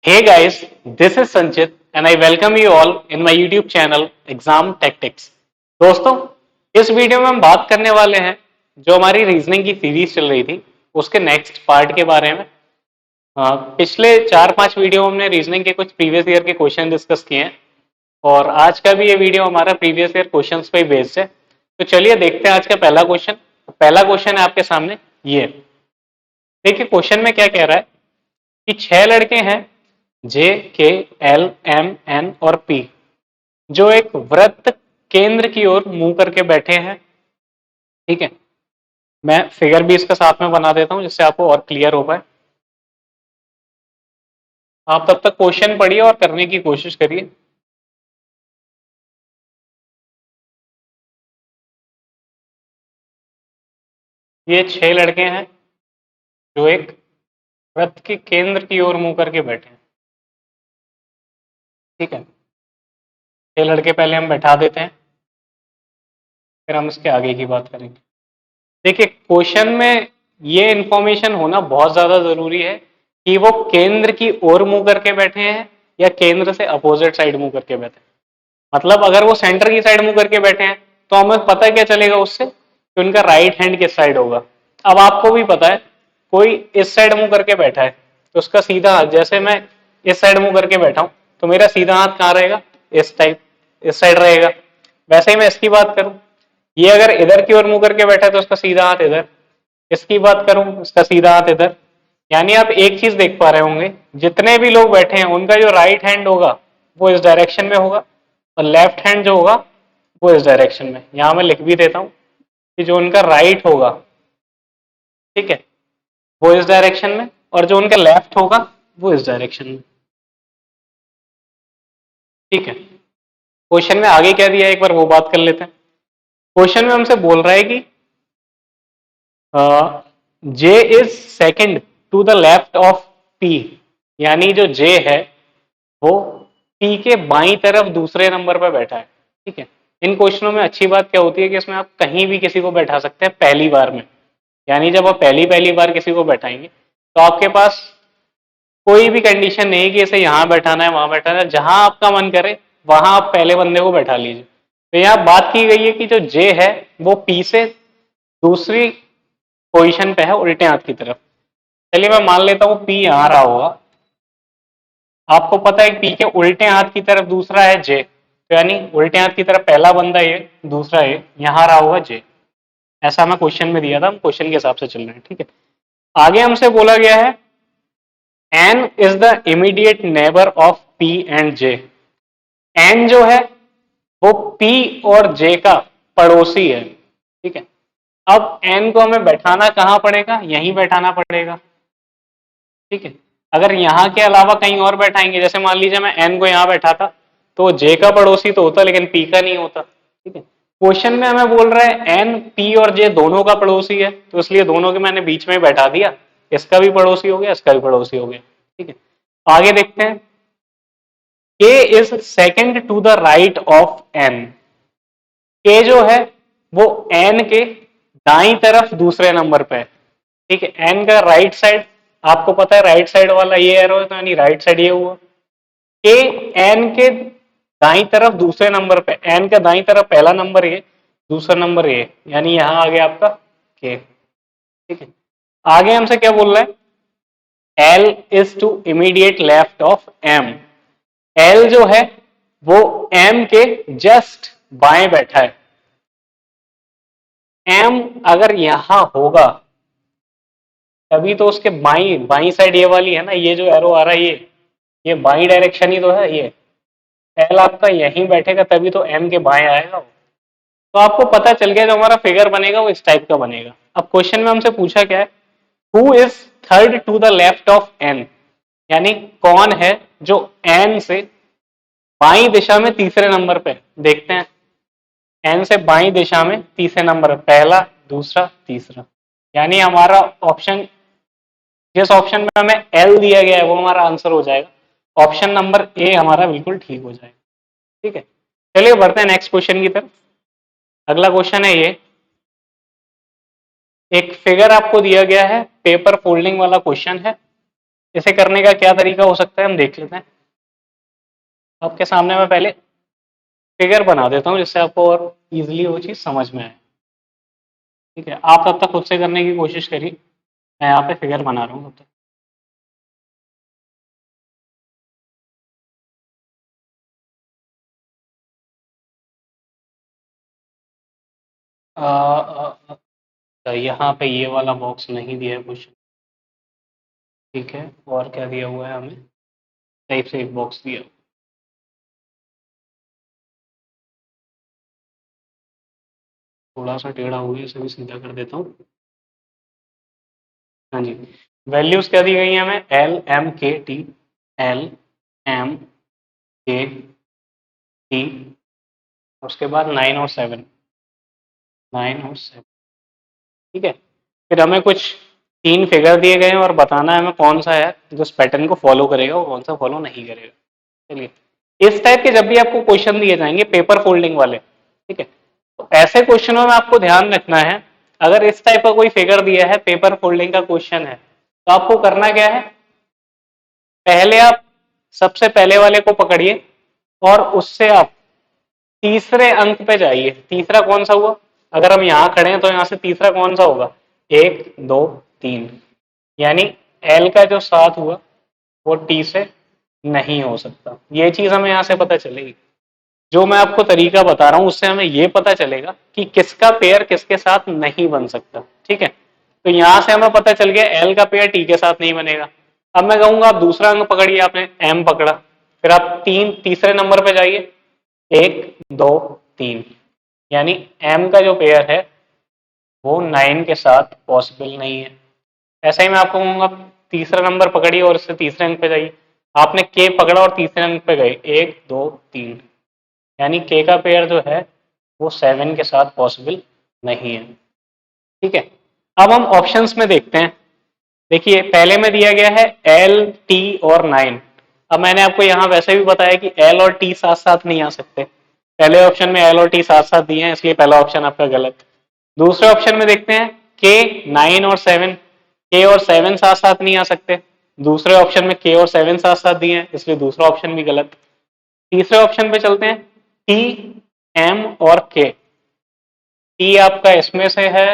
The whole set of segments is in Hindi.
Hey guys, this is Sanchit and I welcome you all in my YouTube channel Exam Tactics। दोस्तों, इस वीडियो में हम बात करने वाले हैं जो हमारी रीजनिंग की सीरीज चल रही थी उसके नेक्स्ट पार्ट के बारे में। पिछले 4-5 वीडियो में हमने रीजनिंग के कुछ प्रीवियस ईयर के क्वेश्चन डिस्कस किए हैं और आज का भी ये वीडियो हमारा प्रीवियस ईयर क्वेश्चंस पे ही बेस्ड है। तो चलिए देखते हैं आज का पहला क्वेश्चन। पहला क्वेश्चन है आपके सामने ये। देखिए क्वेश्चन में क्या कह रहा है कि 6 लड़के हैं जे, के, एल, एम, एन और पी जो एक वृत्त केंद्र की ओर मुंह करके बैठे हैं। ठीक है, मैं फिगर भी इसका साथ में बना देता हूं जिससे आपको और क्लियर हो पाए। आप तब तक क्वेश्चन पढ़िए और करने की कोशिश करिए। ये 6 लड़के हैं जो एक वृत्त के केंद्र की ओर मुंह करके बैठे हैं। ठीक है, 6 लड़के पहले हम बैठा देते हैं, फिर हम इसके आगे की बात करेंगे। देखिए क्वेश्चन में ये इंफॉर्मेशन होना बहुत ज्यादा जरूरी है कि वो केंद्र की ओर मुंह करके बैठे हैं या केंद्र से अपोजिट साइड मुंह करके बैठे हैं। मतलब अगर वो सेंटर की साइड मुंह करके बैठे हैं तो हमें पता क्या चलेगा उससे कि उनका राइट हैंड किस साइड होगा। अब आपको भी पता है कोई इस साइड मुंह करके बैठा है तो उसका सीधा हाथ, जैसे मैं इस साइड मुंह करके बैठा हूं तो मेरा सीधा हाथ कहाँ रहेगा, इस टाइप इस साइड रहेगा। वैसे ही मैं इसकी बात करूं, ये अगर इधर की ओर मुंह करके बैठा है तो उसका सीधा हाथ इधर। इसकी बात करूं, इसका सीधा हाथ इधर। यानी आप एक चीज देख पा रहे होंगे, जितने भी लोग बैठे हैं उनका जो राइट हैंड होगा वो इस डायरेक्शन में होगा और लेफ्ट हैंड जो होगा वो इस डायरेक्शन में। यहां मैं लिख भी देता हूं कि जो उनका राइट होगा, ठीक है, वो इस डायरेक्शन में और जो उनका लेफ्ट होगा वो इस डायरेक्शन में। ठीक है, क्वेश्चन में आगे क्या दिया है एक बार वो बात कर लेते हैं। क्वेश्चन में हमसे बोल रहा है कि J is second to the left of P, यानी जो जे है वो पी के बाई तरफ दूसरे नंबर पर बैठा है। ठीक है, इन क्वेश्चनों में अच्छी बात क्या होती है कि इसमें आप कहीं भी किसी को बैठा सकते हैं पहली बार में। यानी जब आप पहली पहली बार किसी को बैठाएंगे तो आपके पास कोई भी कंडीशन नहीं है कि इसे यहां बैठाना है वहां बैठाना है, जहां आपका मन करे वहां आप पहले बंदे को बैठा लीजिए। तो यहाँ बात की गई है कि जो जे है वो पी से दूसरी पोजीशन पे है उल्टे हाथ की तरफ। चलिए मैं मान लेता हूँ पी यहां रहा होगा। आपको पता है पी के उल्टे हाथ की तरफ दूसरा है जे, तो यानी उल्टे हाथ की तरफ पहला बंदा ये, दूसरा ये, यहां रहा होगा जे। ऐसा हमें क्वेश्चन में दिया था, हम क्वेश्चन के हिसाब से चल रहे हैं। ठीक है, आगे हमसे बोला गया है N is the immediate neighbour of P and J. N जो है वो पी और जे का पड़ोसी है। ठीक है, अब एन को हमें बैठाना कहां पड़ेगा, यहीं बैठाना पड़ेगा। ठीक है, अगर यहाँ के अलावा कहीं और बैठाएंगे, जैसे मान लीजिए मैं एन को यहाँ बैठा था तो जे का पड़ोसी तो होता लेकिन पी का नहीं होता। ठीक है, क्वेश्चन में हमें बोल रहा है एन पी और जे दोनों का पड़ोसी है तो इसलिए दोनों के मैंने बीच में बैठा दिया, इसका भी पड़ोसी हो गया इसका भी पड़ोसी हो गया। ठीक है, आगे देखते हैं। K is second to the right of N. K जो है वो एन के दाई तरफ दूसरे नंबर पे है। ठीक है, एन का राइट साइड आपको पता है, राइट साइड वाला ये एरो है तो यानी राइट साइड ये हुआ। के एन के दाई तरफ दूसरे नंबर पे, एन का दाई तरफ पहला नंबर ये, दूसरा नंबर ये, यानी यहां आ गया आपका के। ठीक है, आगे हमसे क्या बोल रहा है, L is to immediate left of M. L जो है वो एम के जस्ट बाएं बैठा है। एम अगर यहां होगा तभी तो उसके बाई बाई साइड ये वाली है ना, ये जो एरो आ रहा है ये बाई डायरेक्शन ही तो है। ये एल आपका यहीं बैठेगा तभी तो एम के बाएं आएगा। तो आपको पता चल गया जो हमारा फिगर बनेगा वो इस टाइप का बनेगा। अब क्वेश्चन में हमसे पूछा क्या है, who is third to the left of N, यानी कौन है जो एन से बाई दिशा में तीसरे नंबर पे। देखते हैं, एन से बाई दिशा में तीसरे नंबर, पहला दूसरा तीसरा, यानी हमारा ऑप्शन, जिस ऑप्शन में हमें एल दिया गया है वो हमारा आंसर हो जाएगा। ऑप्शन नंबर ए हमारा बिल्कुल ठीक हो जाएगा। ठीक है, चलिए बढ़ते हैं नेक्स्ट क्वेश्चन की तरफ। अगला क्वेश्चन है ये, एक फिगर आपको दिया गया है, पेपर फोल्डिंग वाला क्वेश्चन है। इसे करने का क्या तरीका हो सकता है हम देख लेते हैं। आपके सामने मैं पहले फिगर बना देता हूँ जिससे आपको और इजीली वो चीज़ समझ में आए। ठीक है, आप तब तक खुद से करने की कोशिश करिए, मैं यहाँ पे फिगर बना रहा हूँ तब तक। यहाँ पे ये वाला बॉक्स नहीं दिया है क्वेश्चन। ठीक है, और क्या दिया हुआ है हमें, टाइप से एक बॉक्स दिया। थोड़ा सा टेढ़ा हो गया, इसे भी सीधा कर देता हूँ। हाँ जी, वैल्यूज क्या दी गई है हमें, एल एम के टी, एल एम के टी, उसके बाद 9 और 7, 9 और 7। ठीक है, फिर हमें कुछ 3 फिगर दिए गए हैं और बताना है हमें कौन सा है जो इस पैटर्न को फॉलो करेगा और कौन सा फॉलो नहीं करेगा। चलिए, इस टाइप के जब भी आपको क्वेश्चन दिए जाएंगे पेपर फोल्डिंग वाले, ठीक है, तो ऐसे क्वेश्चनों में आपको ध्यान रखना है, अगर इस टाइप का कोई फिगर दिया है, पेपर फोल्डिंग का क्वेश्चन है, तो आपको करना क्या है, पहले आप सबसे पहले वाले को पकड़िए और उससे आप तीसरे अंक पे जाइए। तीसरा कौन सा हुआ, अगर हम यहां खड़े हैं तो यहां से तीसरा कौन सा होगा, 1 2 3, यानी एल का जो 7 हुआ वो टी से नहीं हो सकता। ये चीज हमें यहां से पता चलेगी, जो मैं आपको तरीका बता रहा हूं उससे हमें ये पता चलेगा कि किसका पेयर किसके साथ नहीं बन सकता। ठीक है, तो यहां से हमें पता चल गया एल का पेयर टी के साथ नहीं बनेगा। अब मैं कहूंगा आप दूसरा अंक पकड़िए, आपने एम पकड़ा, फिर आप तीसरे नंबर पे जाइए, 1 2 3, यानी एम का जो पेयर है वो 9 के साथ पॉसिबल नहीं है। ऐसा ही मैं आपको कहूंगा तीसरा नंबर पकड़िए और इससे तीसरे अंक पे जाइए, आपने के पकड़ा और तीसरे अंक पे गए, 1 2 3, यानी के का पेयर जो है वो 7 के साथ पॉसिबल नहीं है। ठीक है, अब हम ऑप्शंस में देखते हैं। देखिए, पहले में दिया गया है एल टी और 9। अब मैंने आपको यहाँ वैसे भी बताया कि एल और टी साथ साथ नहीं आ सकते। पहले ऑप्शन में एल और टी साथ साथ दिए हैं, इसलिए पहला ऑप्शन आपका गलत। दूसरे ऑप्शन में देखते हैं के 9 और 7, के और 7 साथ साथ नहीं आ सकते। दूसरे ऑप्शन में के और 7 साथ साथ दिए हैं, इसलिए दूसरा ऑप्शन भी गलत। तीसरे ऑप्शन पे चलते हैं, टी एम और के। टी आपका इसमें से है,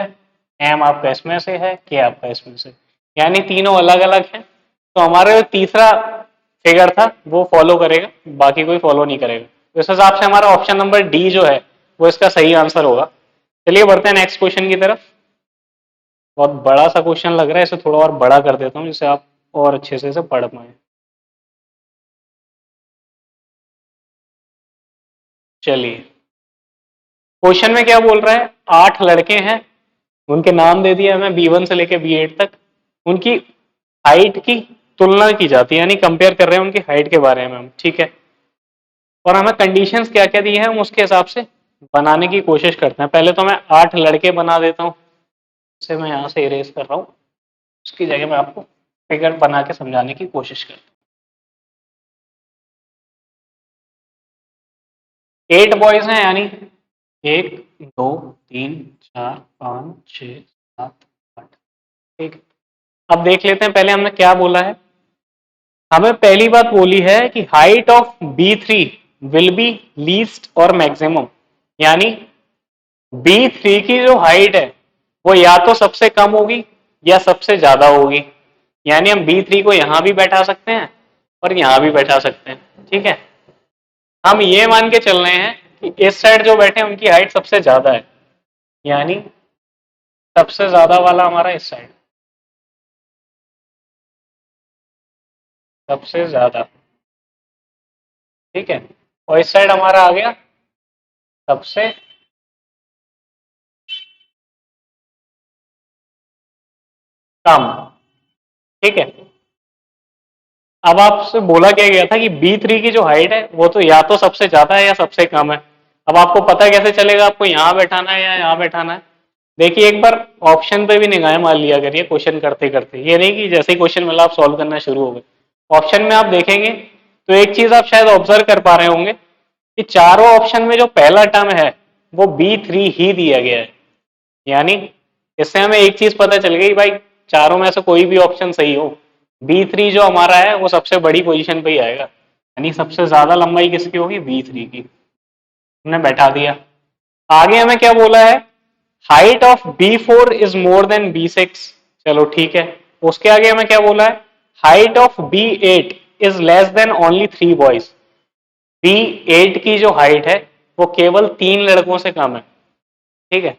एम आपका इसमें से है, के आपका इसमें से, यानी तीनों अलग अलग हैं। तो हमारा जो तीसरा फिगर था वो फॉलो करेगा, बाकी कोई फॉलो नहीं करेगा। तो इस हिसाब से हमारा ऑप्शन नंबर डी जो है वो इसका सही आंसर होगा। चलिए बढ़ते हैं नेक्स्ट क्वेश्चन की तरफ। बहुत बड़ा सा क्वेश्चन लग रहा है, इसे थोड़ा और बड़ा कर देता हूँ जिससे आप और अच्छे से इसे पढ़ पाए। चलिए, क्वेश्चन में क्या बोल रहा है, 8 लड़के हैं, उनके नाम दे दिया हमें B1 से लेके B8 तक। उनकी हाइट की तुलना की जाती है, यानी कंपेयर कर रहे हैं उनकी हाइट के बारे में हम। ठीक है, और हमें कंडीशंस क्या क्या दी हैं हम उसके हिसाब से बनाने की कोशिश करते हैं। पहले तो मैं 8 लड़के बना देता हूँ, इसे मैं यहाँ से इरेज कर रहा हूँ, उसकी जगह मैं आपको फिगर बना के समझाने की कोशिश करता हूँ। 8 बॉयज हैं, यानी 1 2 3 4 5 6 7 8। ठीक है, अब देख लेते हैं पहले हमने क्या बोला है। हमें पहली बात बोली है कि height of B3 will be least और मैक्सिमम, यानी B3 की जो हाइट है वो या तो सबसे कम होगी या सबसे ज्यादा होगी। यानी हम B3 को यहां भी बैठा सकते हैं और यहां भी बैठा सकते हैं। ठीक है, हम ये मान के चल रहे हैं कि इस साइड जो बैठे हैं उनकी हाइट सबसे ज्यादा है, यानी सबसे ज्यादा वाला हमारा इस साइड, सबसे ज्यादा। ठीक है, और इस साइड हमारा आ गया सबसे कम। ठीक है, अब आपसे बोला क्या गया था कि B3 की जो हाइट है वो तो या तो सबसे ज्यादा है या सबसे कम है। अब आपको पता कैसे चलेगा आपको यहां बैठाना है या यहां बैठाना है। देखिए, एक बार ऑप्शन पे भी निगाहें मार लिया करिए क्वेश्चन करते करते, ये नहीं कि जैसे ही क्वेश्चन मिला आप सॉल्व करना शुरू हो गए। ऑप्शन में आप देखेंगे तो एक चीज आप शायद ऑब्जर्व कर पा रहे होंगे कि चारों ऑप्शन में जो पहला टर्म है वो B3 ही दिया गया है। यानी इससे हमें एक चीज पता चल गई भाई, चारों में से कोई भी ऑप्शन सही हो B3 जो हमारा है वो सबसे बड़ी पोजीशन पे ही आएगा, यानी सबसे ज्यादा लंबाई किसकी होगी, B3 की। हमने बैठा दिया। आगे हमें क्या बोला है, height of B4 is more than B6। चलो ठीक है। उसके आगे हमें क्या बोला है, height of B8 is less than only 3 boys. B8 की जो हाइट है वो केवल 3 लड़कों से कम है। ठीक है,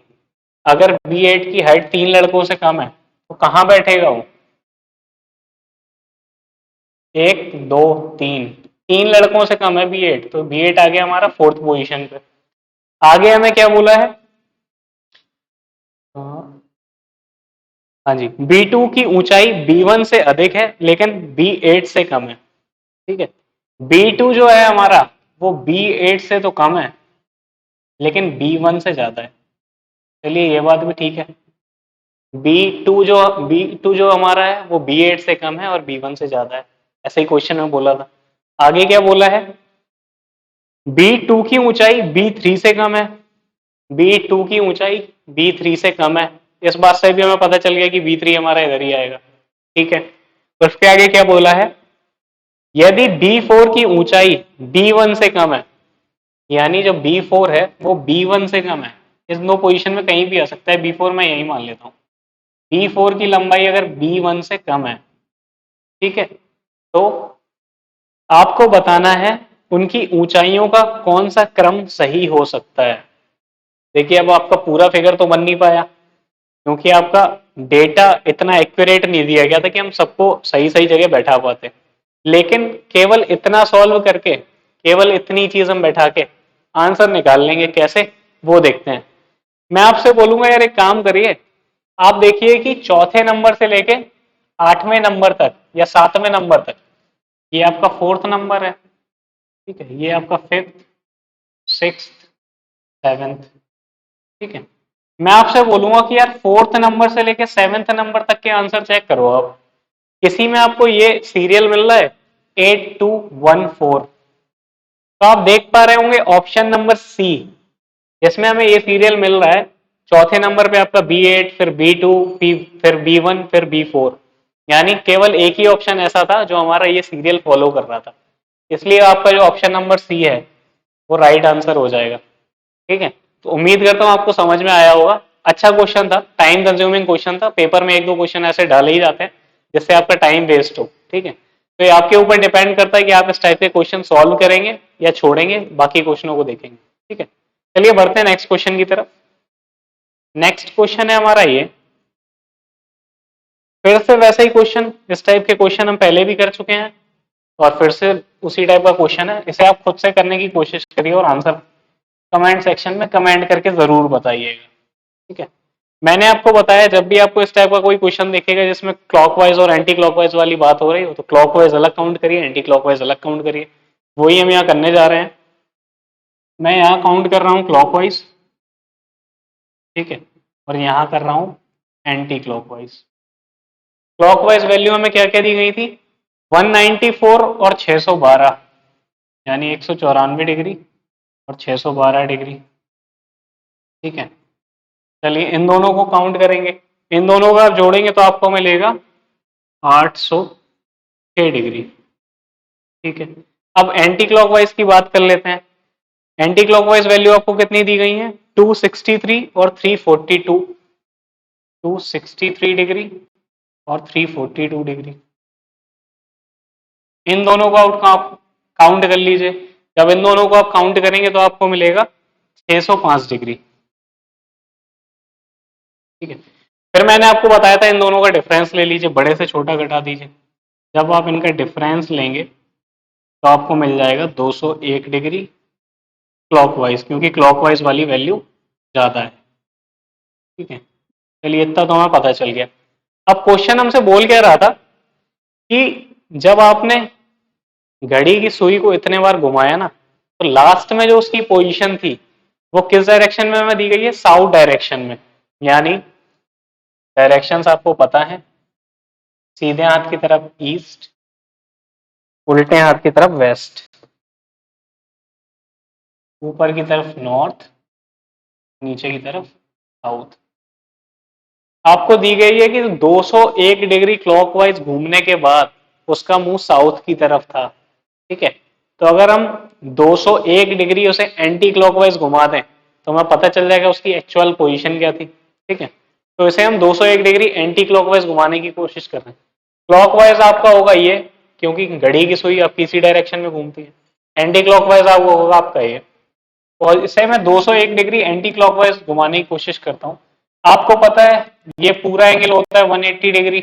अगर B8 की हाइट 3 लड़कों से कम है तो कहां बैठेगा वो, 1 2 3, 3 लड़कों से कम है B8, तो B8 आ गया हमारा फोर्थ पोजीशन पे। आगे हमें क्या बोला है, हाँ जी, B2 की ऊंचाई B1 से अधिक है लेकिन B8 से कम है। ठीक है, B2 जो है हमारा वो B8 से तो कम है लेकिन B1 से ज्यादा है। चलिए ये बात भी ठीक है। B2 जो हमारा है वो B8 से कम है और B1 से ज्यादा है, ऐसे ही क्वेश्चन में बोला था। आगे क्या बोला है, B2 की ऊंचाई B3 से कम है। B2 की ऊंचाई B3 से कम है। इस बात से भी हमें पता चल गया कि B3 हमारा इधर ही आएगा। ठीक है, तो उसके आगे क्या बोला है, यदि B4 की ऊंचाई B1 से कम है, यानी जो B4 है वो B1 से कम है, इस दो पोजीशन में कहीं भी आ सकता है, B4 मैं यही मान लेता हूं। B4 की लंबाई अगर B1 से कम है, ठीक है, तो आपको बताना है उनकी ऊंचाइयों का कौन सा क्रम सही हो सकता है। देखिए अब आपका पूरा फिगर तो बन नहीं पाया क्योंकि आपका डेटा इतना एक्यूरेट नहीं दिया गया था कि हम सबको सही सही जगह बैठा पाते, लेकिन केवल इतना सॉल्व करके, केवल इतनी चीज हम बैठा के आंसर निकाल लेंगे, कैसे वो देखते हैं। मैं आपसे बोलूंगा यार एक काम करिए, आप देखिए कि चौथे नंबर से लेके 8वें नंबर तक या 7वें नंबर तक, ये आपका फोर्थ नंबर है, ठीक है, ये आपका फिफ्थ, सिक्स, सेवेंथ। ठीक है, मैं आपसे बोलूंगा कि यार फोर्थ नंबर से लेके सेवेंथ नंबर तक के आंसर चेक करो। आप किसी में आपको ये सीरियल मिल रहा है 8214, तो आप देख पा रहे होंगे ऑप्शन नंबर सी, जिसमें हमें ये सीरियल मिल रहा है। चौथे नंबर पे आपका B8, फिर B2, फिर B1, फिर B4, यानी केवल एक ही ऑप्शन ऐसा था जो हमारा ये सीरियल फॉलो कर रहा था, इसलिए आपका जो ऑप्शन नंबर सी है वो राइट आंसर हो जाएगा। ठीक है, तो उम्मीद करता हूँ आपको समझ में आया होगा। अच्छा क्वेश्चन था, टाइम कंज्यूमिंग क्वेश्चन था, पेपर में 1 2 क्वेश्चन ऐसे डाले ही जाते हैं जिससे आपका टाइम वेस्ट हो। ठीक है, तो ये आपके ऊपर डिपेंड करता है कि आप इस टाइप के क्वेश्चन सॉल्व करेंगे या छोड़ेंगे, बाकी क्वेश्चनों को देखेंगे। ठीक है, चलिए बढ़ते हैं नेक्स्ट क्वेश्चन की तरफ। नेक्स्ट क्वेश्चन है हमारा ये, फिर से वैसे ही क्वेश्चन, इस टाइप के क्वेश्चन हम पहले भी कर चुके हैं और फिर से उसी टाइप का क्वेश्चन है। इसे आप खुद से करने की कोशिश करिए और आंसर कमेंट सेक्शन में कमेंट करके जरूर बताइएगा। ठीक है, मैंने आपको बताया जब भी आपको इस टाइप का कोई क्वेश्चन दिखेगा जिसमें क्लॉकवाइज और एंटी क्लॉकवाइज वाली बात हो रही हो, तो क्लॉकवाइज अलग काउंट करिए, एंटी क्लॉकवाइज अलग काउंट करिए। वही हम यहाँ करने जा रहे हैं। मैं यहाँ काउंट कर रहा हूँ क्लॉकवाइज, ठीक है, और यहाँ कर रहा हूँ एंटी क्लॉकवाइज। क्लॉकवाइज वैल्यू हमें क्या क्या दी गई थी, 194 और 612, यानी 194 डिग्री और 612 डिग्री। ठीक है, चलिए इन दोनों को काउंट करेंगे, इन दोनों का आप जोड़ेंगे तो आपको मिलेगा 806 डिग्री। ठीक है, अब एंटी क्लॉकवाइज की बात कर लेते हैं। एंटी क्लॉकवाइज वैल्यू आपको कितनी दी गई है, 263 और 342, 263 डिग्री और 342 डिग्री। इन दोनों को आप काउंट कर लीजिए। जब इन दोनों को आप काउंट करेंगे तो आपको मिलेगा 605 डिग्री। ठीक है, फिर मैंने आपको बताया था इन दोनों का डिफरेंस ले लीजिए, बड़े से छोटा घटा दीजिए। जब आप इनका डिफरेंस लेंगे तो आपको मिल जाएगा 201 डिग्री क्लॉकवाइज, क्योंकि क्लॉकवाइज वाली वैल्यू ज्यादा है। ठीक है, चलिए इतना तो हमें पता चल गया। अब क्वेश्चन हमसे बोल क्या रहा था कि जब आपने घड़ी की सुई को इतने बार घुमाया ना, तो लास्ट में जो उसकी पोजीशन थी वो किस डायरेक्शन में हमें दी गई है, साउथ डायरेक्शन में। यानी डायरेक्शंस आपको पता है, सीधे हाथ की तरफ ईस्ट, उल्टे हाथ की तरफ वेस्ट, ऊपर की तरफ नॉर्थ, नीचे की तरफ साउथ। आपको दी गई है कि 201 डिग्री क्लॉकवाइज घूमने के बाद उसका मुंह साउथ की तरफ था, ठीक है। तो अगर हम 201 डिग्री उसे एंटी क्लॉकवाइज घुमा दें तो हमें पता चल जाएगा उसकी एक्चुअल पोजीशन क्या थी, ठीक है। तो इसे हम 201 डिग्री एंटी क्लॉकवाइज घुमाने की कोशिश कर रहे हैं। क्लॉकवाइज आपका होगा ये, क्योंकि घड़ी की सुई आपकी इसी डायरेक्शन में घूमती है। एंटी क्लॉकवाइज आपको होगा आपका ये। और इसे मैं 201 डिग्री एंटी क्लॉकवाइज घुमाने की कोशिश करता हूँ। आपको पता है ये पूरा एंगल होता है 180 डिग्री,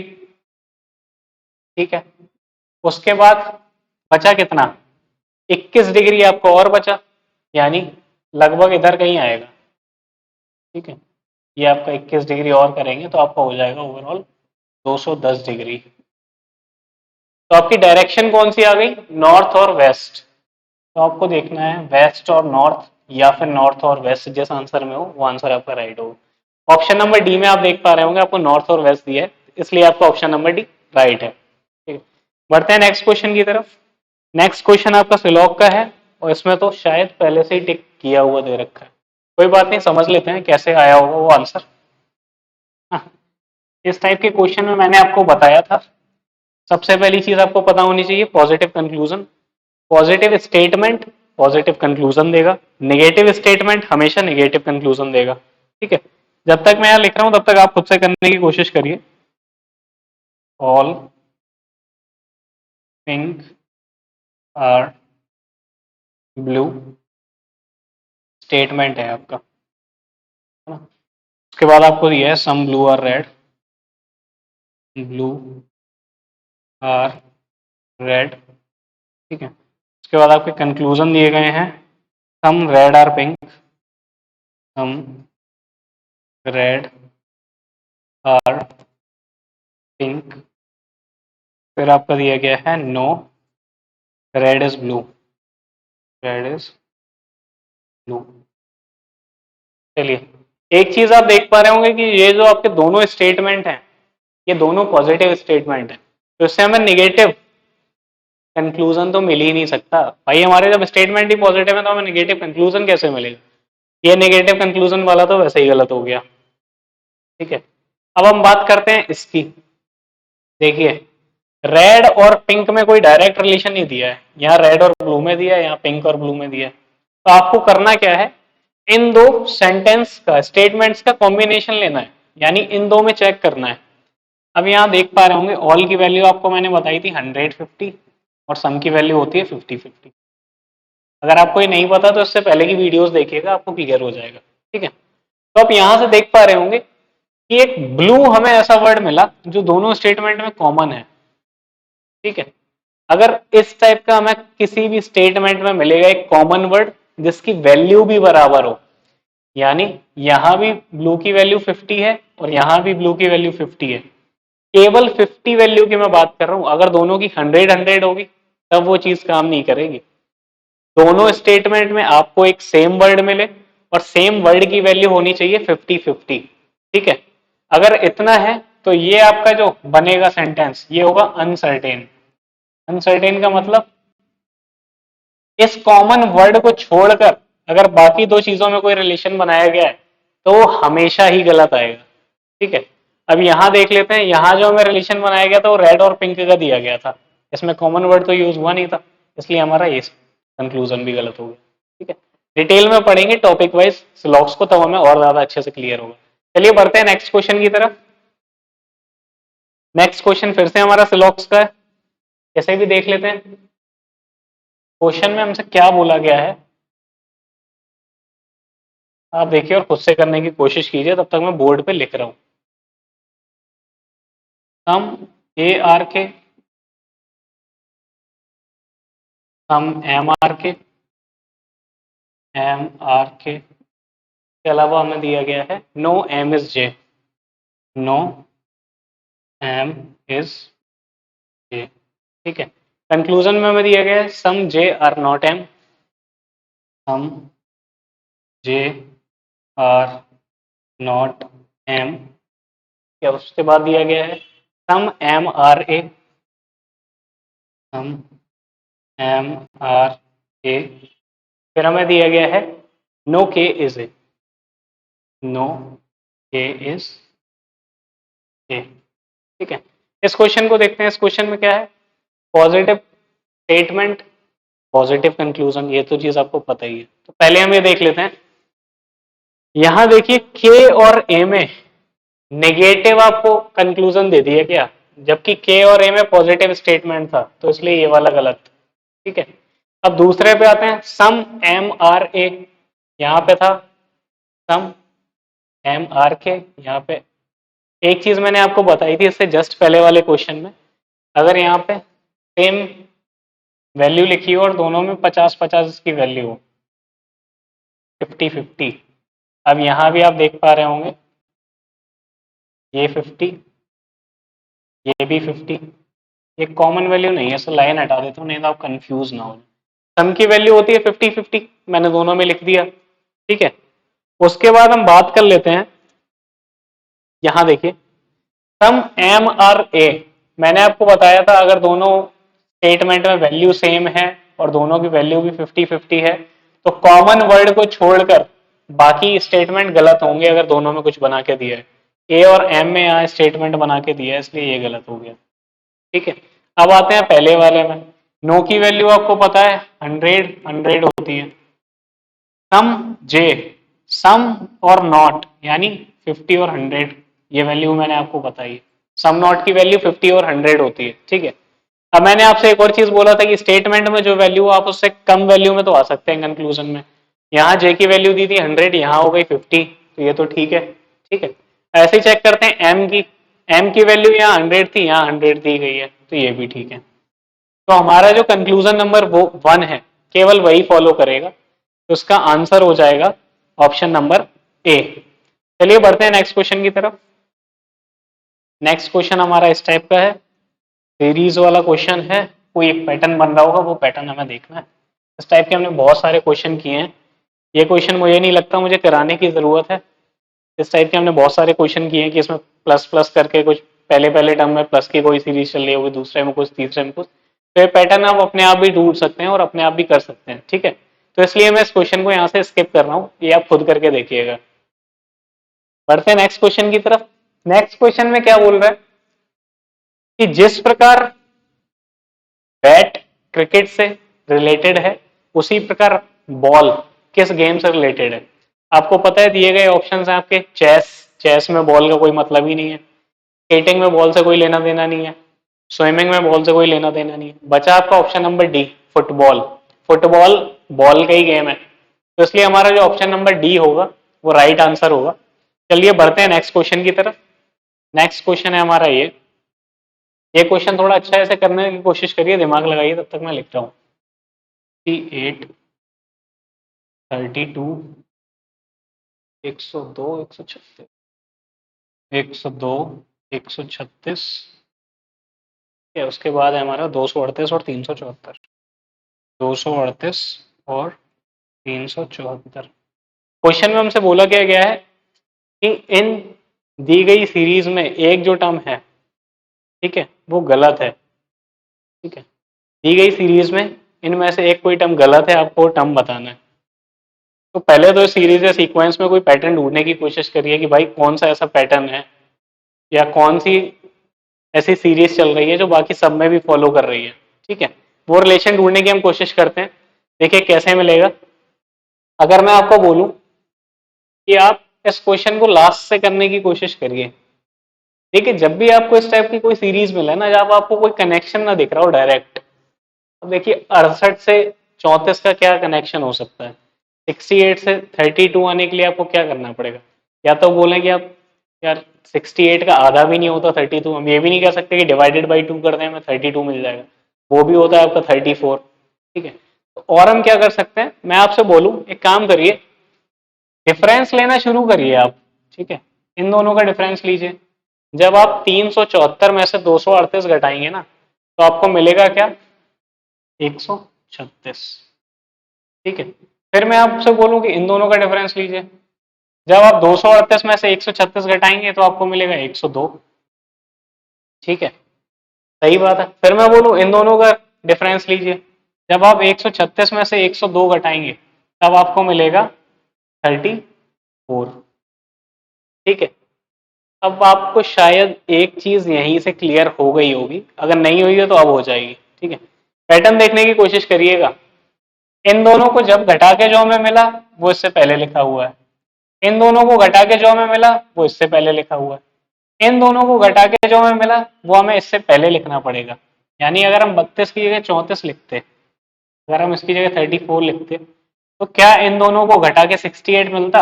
ठीक है। उसके बाद बचा कितना, 21 डिग्री आपको और बचा, यानी लगभग इधर कहीं आएगा, ठीक है। ये आपका 21 डिग्री और करेंगे तो आपका हो जाएगा ओवरऑल 210 डिग्री। तो आपकी डायरेक्शन कौन सी आ गई, नॉर्थ और वेस्ट। तो आपको देखना है वेस्ट और नॉर्थ, या फिर नॉर्थ और वेस्ट जिस आंसर में हो वो आंसर आपका राइट होगा। ऑप्शन नंबर डी में आप देख पा रहे होंगे आपको नॉर्थ और वेस्ट दिया है, इसलिए आपका ऑप्शन नंबर डी राइट है, ठीक है। बढ़ते हैं नेक्स्ट क्वेश्चन की तरफ। नेक्स्ट क्वेश्चन आपका सिलॉग का है, और इसमें तो शायद पहले से ही टिक किया हुआ दे रखा है। कोई बात नहीं, समझ लेते हैं कैसे आया होगा वो आंसर। हाँ, इस टाइप के क्वेश्चन में मैंने आपको बताया था, सबसे पहली चीज आपको पता होनी चाहिए positive conclusion. Positive statement positive conclusion देगा, नेगेटिव स्टेटमेंट हमेशा नेगेटिव कंक्लूजन देगा, ठीक है। जब तक मैं यहां लिख रहा हूं तब तक आप खुद से करने की कोशिश करिए। All pink are blue statement है आपका, है ना। उसके बाद आपको दिया है some blue are red, blue are red, ठीक है। उसके बाद आपके कंक्लूजन दिए गए हैं, some red are pink, some red are pink. फिर आपका दिया गया है no red is blue, red is blue. चलिए, एक चीज आप देख पा रहे होंगे कि ये जो आपके दोनों स्टेटमेंट हैं ये दोनों पॉजिटिव स्टेटमेंट हैं, तो इससे हमें निगेटिव कंक्लूजन तो मिल ही नहीं सकता भाई। हमारे जब स्टेटमेंट ही पॉजिटिव है तो हमें निगेटिव कंक्लूजन कैसे मिलेगा। ये नेगेटिव कंक्लूजन वाला तो वैसे ही गलत हो गया, ठीक है। अब हम बात करते हैं इसकी। देखिए, रेड और पिंक में कोई डायरेक्ट रिलेशन नहीं दिया है, यहाँ रेड और ब्लू में दिया है, यहाँ पिंक और ब्लू में दिया है। तो आपको करना क्या है, इन दो सेंटेंस का स्टेटमेंट्स का कॉम्बिनेशन लेना है, यानी इन दो में चेक करना है। अब यहाँ देख पा रहे होंगे ऑल की वैल्यू आपको मैंने बताई थी 150 और सम की वैल्यू होती है 50-50। अगर आपको ये नहीं पता तो इससे पहले की वीडियोस देखिएगा, आपको क्लियर हो जाएगा, ठीक है। तो आप यहां से देख पा रहे होंगे कि एक ब्लू हमें ऐसा वर्ड मिला जो दोनों स्टेटमेंट में कॉमन है, ठीक है। अगर इस टाइप का हमें किसी भी स्टेटमेंट में मिलेगा एक कॉमन वर्ड जिसकी वैल्यू भी बराबर हो, यानी यहां भी ब्लू की वैल्यू 50 है और यहां भी ब्लू की वैल्यू 50 है, केवल 50 वैल्यू की मैं बात कर रहा हूं, अगर दोनों की 100-100 होगी तब वो चीज काम नहीं करेगी। दोनों स्टेटमेंट में आपको एक सेम वर्ड मिले और सेम वर्ड की वैल्यू होनी चाहिए 50-50, ठीक है। अगर इतना है तो ये आपका जो बनेगा सेंटेंस ये होगा अनसर्टेन। अनसर्टेन का मतलब इस कॉमन वर्ड को छोड़कर अगर बाकी दो चीजों में कोई रिलेशन बनाया गया है तो वो हमेशा ही गलत आएगा, ठीक है। अब यहां देख लेते हैं, यहां जो हमें रिलेशन बनाया गया था वो रेड और पिंक का दिया गया था, इसमें कॉमन वर्ड तो यूज हुआ नहीं था, इसलिए हमारा ये कंक्लूजन भी गलत हो गया, ठीक है। डिटेल में पढ़ेंगे टॉपिक वाइज स्लॉग्स को, तब हमें और ज्यादा अच्छे से क्लियर होगा। चलिए बढ़ते हैं नेक्स्ट क्वेश्चन की तरफ। नेक्स्ट क्वेश्चन फिर से हमारा स्लॉग्स का है, कैसे भी देख लेते हैं क्वेश्चन में हमसे क्या बोला गया है। आप देखिए और खुद से करने की कोशिश कीजिए, तब तक मैं बोर्ड पे लिख रहा हूं। सम A are K, some M are K, M are K अलावा हमें दिया गया है no M is J, no M is J, ठीक है। कंक्लूजन में हमें दिया गया है some J are not M, some J are not M, या उसके बाद दिया गया है some M are A, some M are A. फिर हमें दिया गया है no K is A, no K is ये, ठीक है। इस क्वेश्चन को देखते हैं। इस क्वेश्चन में क्या है, पॉजिटिव स्टेटमेंट, पॉजिटिव कंक्लूजन, ये तो चीज आपको पता ही है। तो पहले हम ये देख लेते हैं। यहां देखिए के और ए में नेगेटिव आपको कंक्लूजन दे दिया क्या, जबकि के और ए में पॉजिटिव स्टेटमेंट था, तो इसलिए ये वाला गलत। ठीक है। अब दूसरे पे आते हैं, सम एम आर ए, यहां पे था सम एम आर के, यहाँ पे एक चीज मैंने आपको बताई थी इससे जस्ट पहले वाले क्वेश्चन में, अगर यहाँ पे सेम वैल्यू लिखी हो और दोनों में 50-50 की वैल्यू हो, 50-50, अब यहां भी आप देख पा रहे होंगे ये 50, ये भी 50, ये कॉमन वैल्यू नहीं है, सो लाइन हटा देता हूँ नहीं तो आप कंफ्यूज ना हो। सम की वैल्यू होती है 50-50, मैंने दोनों में लिख दिया। ठीक है। उसके बाद हम बात कर लेते हैं, यहां देखिए सम एम आर ए, मैंने आपको बताया था अगर दोनों स्टेटमेंट में वैल्यू सेम है और दोनों की वैल्यू भी 50-50 है तो कॉमन वर्ड को छोड़कर बाकी स्टेटमेंट गलत होंगे अगर दोनों में कुछ बना के दिया है। ए और एम में यहाँ स्टेटमेंट बना के दिया है इसलिए ये गलत हो गया। ठीक है। अब आते हैं पहले वाले में, नो की वैल्यू आपको पता है 100 होती है। सम जे, सम और नॉट यानी 50 और 100, ये वैल्यू मैंने आपको बताई। सम नॉट की वैल्यू 50 और 100 होती है। ठीक है। अब मैंने आपसे एक और चीज बोला था कि स्टेटमेंट में जो वैल्यू आप उससे कम वैल्यू में तो आ सकते हैं कंक्लूजन में। यहाँ जे की वैल्यू दी थी 100, यहाँ हो गई 50, तो ये तो ठीक है। ठीक है। ऐसे ही चेक करते हैं एम की, एम की वैल्यू यहाँ 100 थी, यहाँ 100 दी गई है, तो ये भी ठीक है। तो हमारा जो कंक्लूजन नंबर वो 1 है, केवल वही फॉलो करेगा, तो उसका आंसर हो जाएगा ऑप्शन नंबर ए। चलिए बढ़ते हैं नेक्स्ट क्वेश्चन की तरफ। नेक्स्ट क्वेश्चन हमारा इस टाइप का है, सीरीज वाला क्वेश्चन है, कोई एक पैटर्न बन रहा होगा, वो पैटर्न हमें देखना है। इस टाइप के हमने बहुत सारे क्वेश्चन किए हैं, ये क्वेश्चन मुझे नहीं लगता मुझे कराने की जरूरत है। इस टाइप के हमने बहुत सारे क्वेश्चन किए हैं कि इसमें प्लस प्लस करके कुछ पहले पहले टर्म में प्लस की कोई सीरीज चल रही होगी, दूसरे में कुछ, तीसरे में कुछ, तो ये पैटर्न आप अपने आप भी ढूंढ सकते हैं और अपने आप भी कर सकते हैं। ठीक है। तो इसलिए मैं इस क्वेश्चन को यहाँ से स्किप कर रहा हूँ, ये आप खुद करके देखिएगा। बढ़ते हैं नेक्स्ट क्वेश्चन की तरफ। नेक्स्ट क्वेश्चन में क्या बोल रहा है कि जिस प्रकार बैट क्रिकेट से रिलेटेड है उसी प्रकार बॉल किस गेम से रिलेटेड है। आपको पता है दिए गए ऑप्शंस हैं आपके, चेस, चेस में बॉल का कोई मतलब ही नहीं है, स्केटिंग में बॉल से कोई लेना देना नहीं है, स्विमिंग में बॉल से कोई लेना देना नहीं है, बचा आपका option number D, football. Football ball का ही गेम है, तो इसलिए हमारा जो ऑप्शन नंबर डी होगा वो राइट आंसर होगा। चलिए बढ़ते हैं नेक्स्ट क्वेश्चन की तरफ। नेक्स्ट क्वेश्चन है हमारा ये क्वेश्चन थोड़ा अच्छा ऐसे करने की कोशिश करिए, दिमाग लगाइए, तब तक मैं लिख रहा हूँ। 8, 32, 102, 136, 102, 136, उसके बाद है हमारा 238 और 374, 238 और 374। क्वेश्चन में हमसे बोला क्या गया है कि इन दी गई सीरीज में एक जो टर्म है, ठीक है, वो गलत है। ठीक है। दी गई सीरीज में इनमें से एक कोई टर्म गलत है, आपको टर्म बताना है। तो पहले तो सीरीज या सीक्वेंस में कोई पैटर्न ढूंढने की कोशिश करिए कि भाई कौन सा ऐसा पैटर्न है या कौन सी ऐसी सीरीज चल रही है जो बाकी सब में भी फॉलो कर रही है। ठीक है। वो रिलेशन ढूंढने की हम कोशिश करते हैं। देखिए कैसे मिलेगा। अगर मैं आपको बोलूं कि आप इस क्वेश्चन को लास्ट से करने की कोशिश करिए। देखिए जब भी आपको इस टाइप की कोई सीरीज मिले ना, जब आपको कोई कनेक्शन ना दिख रहा हो डायरेक्ट, अब देखिए 68 से 34 का क्या कनेक्शन हो सकता है, 68 से 32 आने के लिए आपको क्या करना पड़ेगा, या तो बोलें कि आप यार 68 का आधा भी नहीं होता 32, हम ये भी नहीं कह सकते कि डिवाइडेड बाई 2 कर दें हमें 32 मिल जाएगा, वो भी होता है आपका 34। ठीक है। तो और हम क्या कर सकते हैं, मैं आपसे बोलूं एक काम करिए, डिफरेंस लेना शुरू करिए आप। ठीक है। इन दोनों का डिफरेंस लीजिए। जब आप 374 में से 238 घटाएंगे ना तो आपको मिलेगा क्या, 136। ठीक है। फिर मैं आपसे बोलूं कि इन दोनों का डिफरेंस लीजिए। जब आप 238 में से 136 घटाएंगे तो आपको मिलेगा 102। ठीक है। सही बात है। फिर मैं बोलूं इन दोनों का डिफरेंस लीजिए। जब आप 136 में से 102 घटाएंगे तब आपको मिलेगा 34। ठीक है। अब आपको शायद एक चीज यहीं से क्लियर हो गई होगी, अगर नहीं हुई है तो अब हो जाएगी। ठीक है, पैटर्न देखने की कोशिश करिएगा। इन दोनों को जब घटा के जो हमें मिला वो इससे पहले लिखा हुआ है, इन दोनों को घटा के जो हमें मिला वो इससे पहले लिखा हुआ है, इन दोनों को घटा के जो हमें मिला वो हमें इससे पहले लिखना पड़ेगा। यानी अगर हम 32 की जगह 34 लिखते, अगर हम इसकी जगह 34 लिखते, तो क्या इन दोनों को घटा के 68 मिलता?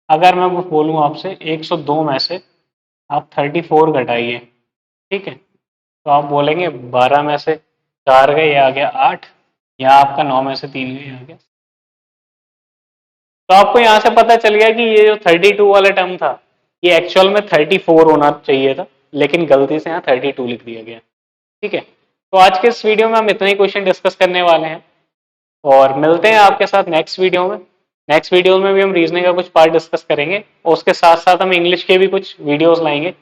अगर मैं वो बोलूँ आपसे 102 में से आप 34 घटाइए, ठीक है, तो आप बोलेंगे 12 में से 4 गए, ये आ गया 8, यहाँ आपका 9 में से 3 गए, आ गया। तो आपको यहाँ से पता चल गया कि ये जो 32 वाला टर्म था ये एक्चुअल में 34 होना चाहिए था, लेकिन गलती से यहाँ 32 लिख दिया गया। ठीक है, तो आज के इस वीडियो में हम इतने ही क्वेश्चन डिस्कस करने वाले हैं और मिलते हैं आपके साथ नेक्स्ट वीडियो में। नेक्स्ट वीडियो में भी हम रीजनिंग का कुछ पार्ट डिस्कस करेंगे और उसके साथ साथ हम इंग्लिश के भी कुछ वीडियोस लाएंगे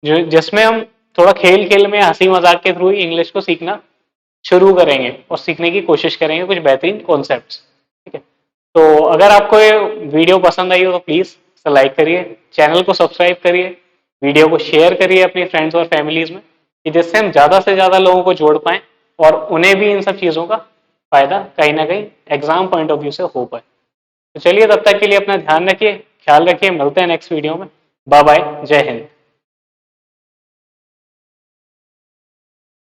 जो जिसमें हम थोड़ा खेल खेल में हंसी मजाक के थ्रू ही इंग्लिश को सीखना शुरू करेंगे और सीखने की कोशिश करेंगे कुछ बेहतरीन कॉन्सेप्ट्स। ठीक है, तो अगर आपको ये वीडियो पसंद आई हो तो प्लीज इसे लाइक करिए, चैनल को सब्सक्राइब करिए, वीडियो को शेयर करिए अपनी फ्रेंड्स और फैमिलीज में, कि जिससे हम ज्यादा से ज्यादा लोगों को जोड़ पाए और उन्हें भी इन सब चीजों का फायदा कहीं ना कहीं एग्जाम पॉइंट ऑफ व्यू से हो पाए। तो चलिए तब तक के लिए अपना ध्यान रखिए, ख्याल रखिए, मिलते हैं नेक्स्ट वीडियो में। बाय बाय, जय हिंद।